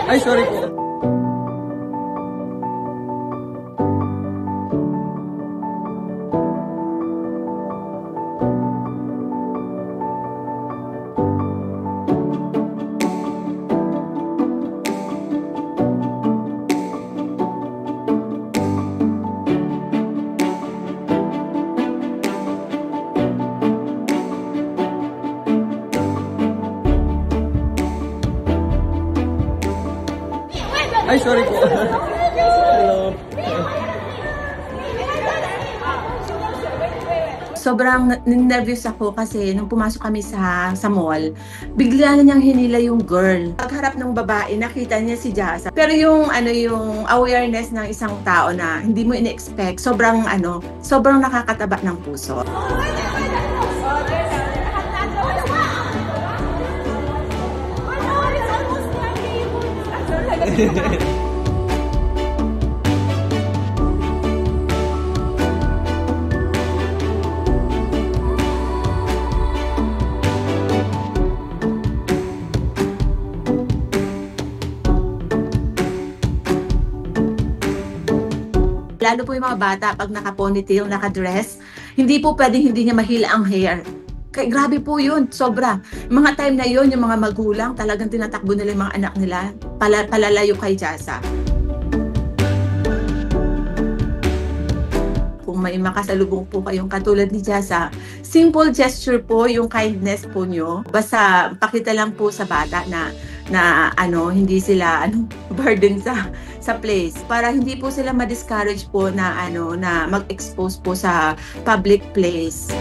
Ay, sorry po. Ay, sorry po. Hello. Sobrang nervous ako kasi nung pumasok kami sa mall, bigla na niyang hinila yung girl. Pagharap ng babae, nakita niya si Jasa. Pero yung yung awareness ng isang tao na hindi mo ina-expect, sobrang nakakataba ng puso. Lalo po yung mga bata pag naka-ponytail, naka-dress, hindi po pwedeng hindi niya mahila ang hair. Kaya grabe po yun, sobra. Mga time na yun, yung mga magulang, talagang tinatakbo nila yung mga anak nila, palalayo kay Jasa. Kung may makasalubong po kayong katulad ni Jasa, simple gesture po yung kindness po nyo. Basta pakita lang po sa bata na hindi sila burden sa place, para hindi po sila ma-discourage po na mag-expose po sa public place.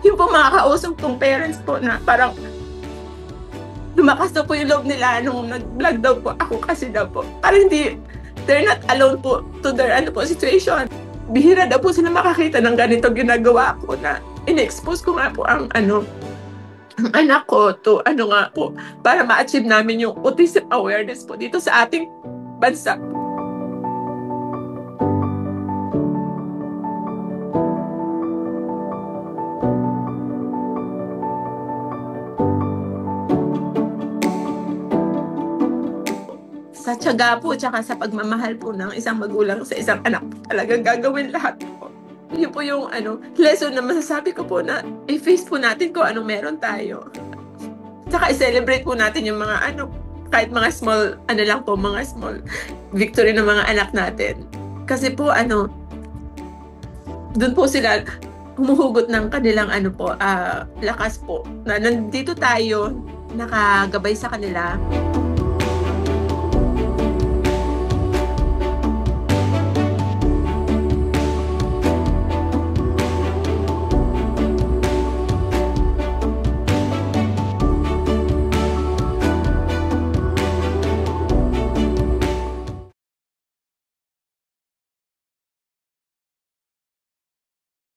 Yung po mga kausap kong parents po na parang lumakas na po yung loob nila nung nag-vlog daw po ako kasi daw po parang they're not alone po to their situation. Bihira daw po sila makakita ng ganito ginagawa ko, na in-expose ko nga po ang anak ko to nga po para ma-achieve namin yung autism awareness po dito sa ating bansa. Sa tiyaga po, tsaka sa pagmamahal po ng isang magulang sa isang anak po, talagang gagawin lahat po. Yun po yung lesson na masasabi ko po, na i-face po natin kung anong meron tayo. Tsaka i-celebrate po natin yung mga kahit mga small, mga small victory ng mga anak natin. Kasi po, dun po sila humuhugot ng kanilang lakas po, na nandito tayo, nakagabay sa kanila.